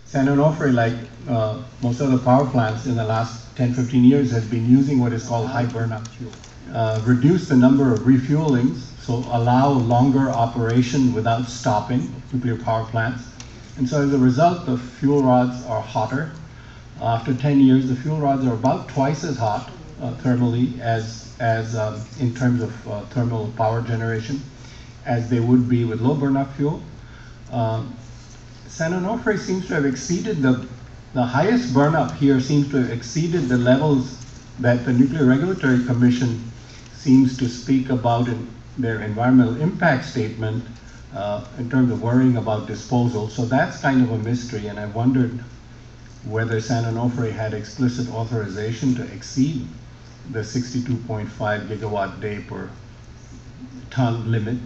San Onofre, like most of the power plants in the last 10-15 years, has been using what is called high burnup fuel. Reduce the number of refuelings, so allow longer operation without stopping nuclear power plants. And so as a result, the fuel rods are hotter. After 10 years, the fuel rods are about twice as hot thermally as in terms of thermal power generation as they would be with low burnup fuel. San Onofre seems to have exceeded the highest burnup here seems to have exceeded the levels that the Nuclear Regulatory Commission seems to speak about in their environmental impact statement in terms of worrying about disposal. So that's kind of a mystery, and I wondered whether San Onofre had explicit authorization to exceed the 62.5 gigawatt day per ton limit.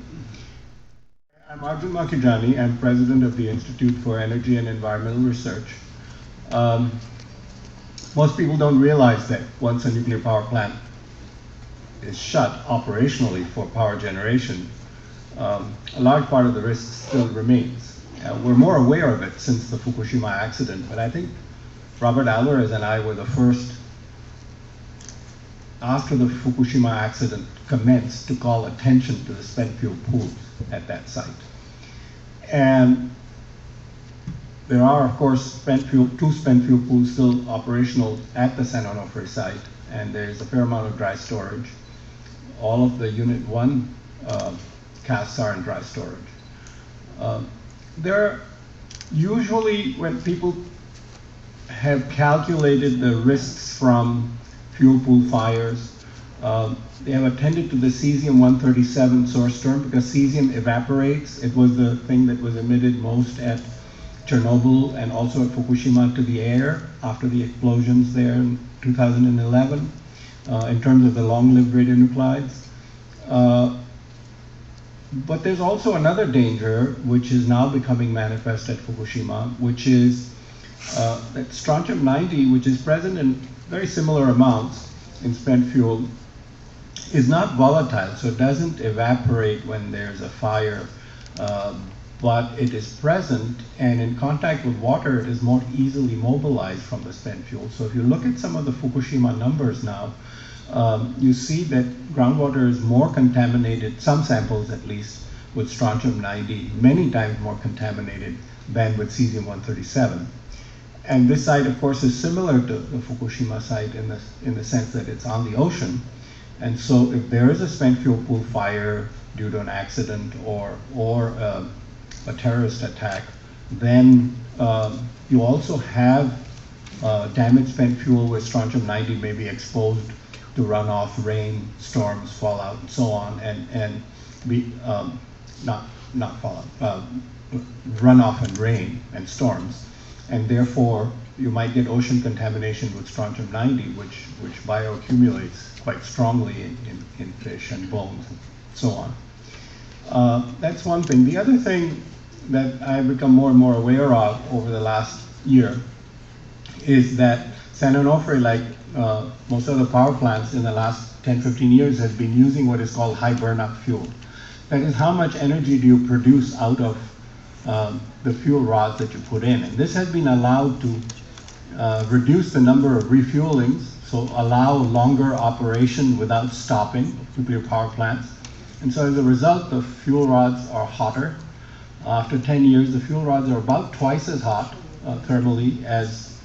I'm Arjun Makhijani. I'm president of the Institute for Energy and Environmental Research. Most people don't realize that once a nuclear power plant is shut operationally for power generation, a large part of the risk still remains. We're more aware of it since the Fukushima accident, but I think Robert Alvarez and I were the first, after the Fukushima accident commenced, to call attention to the spent fuel pools at that site. And there are, of course, two spent fuel pools still operational at the San Onofre site, and there's a fair amount of dry storage. All of the Unit 1 casks are in dry storage. There, usually when people have calculated the risks from fuel pool fires, they have attended to the cesium-137 source term because cesium evaporates. It was the thing that was emitted most at Chernobyl and also at Fukushima to the air after the explosions there in 2011 in terms of the long-lived radionuclides. But there's also another danger which is now becoming manifest at Fukushima, which is that Strontium-90, which is present in very similar amounts in spent fuel, is not volatile, so it doesn't evaporate when there's a fire, but it is present, and in contact with water, it is more easily mobilized from the spent fuel. So if you look at some of the Fukushima numbers now, you see that groundwater is more contaminated, some samples at least, with Strontium-90, many times more contaminated than with cesium-137. And this site, of course, is similar to the Fukushima site in the sense that it's on the ocean. And so if there is a spent fuel pool fire due to an accident or a terrorist attack, then you also have damaged spent fuel where Strontium-90 may be exposed to runoff, rain, storms, fallout, and so on, and be not fallout, runoff and rain and storms. And therefore, you might get ocean contamination with Strontium-90, which bioaccumulates quite strongly in fish and bones and so on. That's one thing. The other thing that I've become more and more aware of over the last year is that San Onofre, like most of the power plants in the last 10-15 years, has been using what is called high burnup fuel. That is, how much energy do you produce out of the fuel rods that you put in. And this has been allowed to reduce the number of refuelings, so allow longer operation without stopping nuclear power plants. And so as a result, the fuel rods are hotter. After 10 years, the fuel rods are about twice as hot thermally as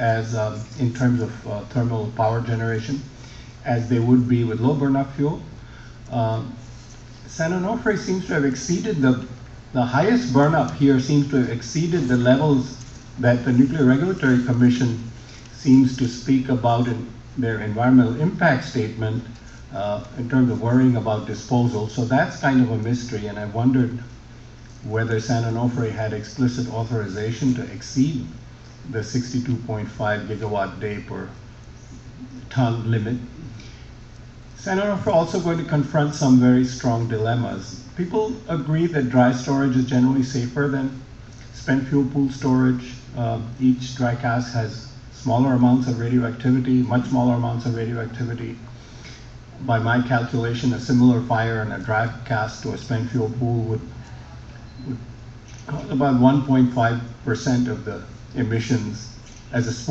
in terms of thermal power generation as they would be with low burnup fuel. San Onofre seems to have exceeded the highest burnup here seems to have exceeded the levels that the Nuclear Regulatory Commission seems to speak about in their environmental impact statement in terms of worrying about disposal. So that's kind of a mystery, and I wondered whether San Onofre had explicit authorization to exceed the 62.5 gigawatt day per ton limit. San Onofre also going to confront some very strong dilemmas. People agree that dry storage is generally safer than spent fuel pool storage. Each dry cask has smaller amounts of radioactivity, much smaller amounts of radioactivity. By my calculation, a similar fire in a dry cask to a spent fuel pool would cause about 1.5% of the emissions as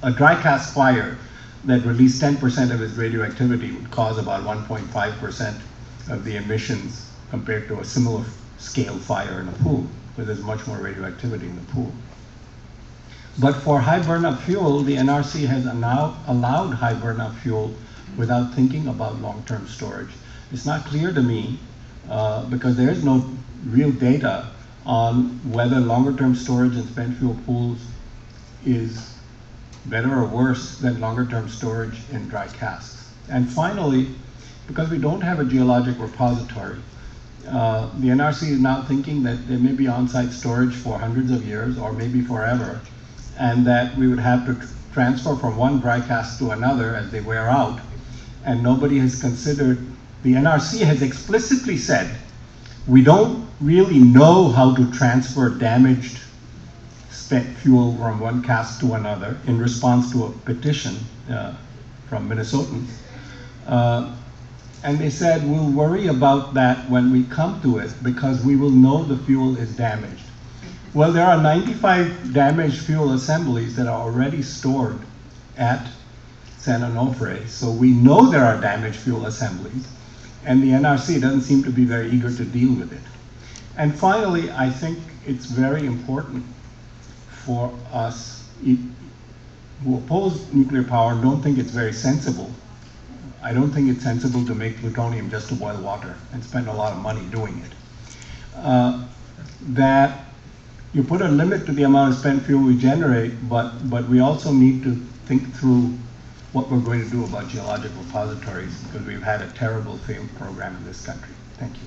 a dry cast fire that released 10% of its radioactivity would cause about 1.5% of the emissions compared to a similar scale fire in a pool, where there's much more radioactivity in the pool. But for high burnup fuel, the NRC has now allowed high burnup fuel without thinking about long-term storage. It's not clear to me, because there is no real data on whether longer-term storage in spent fuel pools is better or worse than longer-term storage in dry casks. And finally, because we don't have a geologic repository, the NRC is now thinking that there may be on-site storage for hundreds of years or maybe forever, and that we would have to transfer from one dry cask to another as they wear out. And nobody has considered, the NRC has explicitly said, we don't really know how to transfer damaged spent fuel from one cask to another in response to a petition from Minnesotans. And they said, we'll worry about that when we come to it because we will know the fuel is damaged. Well, there are 95 damaged fuel assemblies that are already stored at San Onofre, so we know there are damaged fuel assemblies, and the NRC doesn't seem to be very eager to deal with it. And finally, I think it's very important for us who oppose nuclear power and don't think it's very sensible. I don't think it's sensible to make plutonium just to boil water and spend a lot of money doing it. That you put a limit to the amount of spent fuel we generate, but we also need to think through what we're going to do about geologic repositories, because we've had a terrible failed program in this country. Thank you.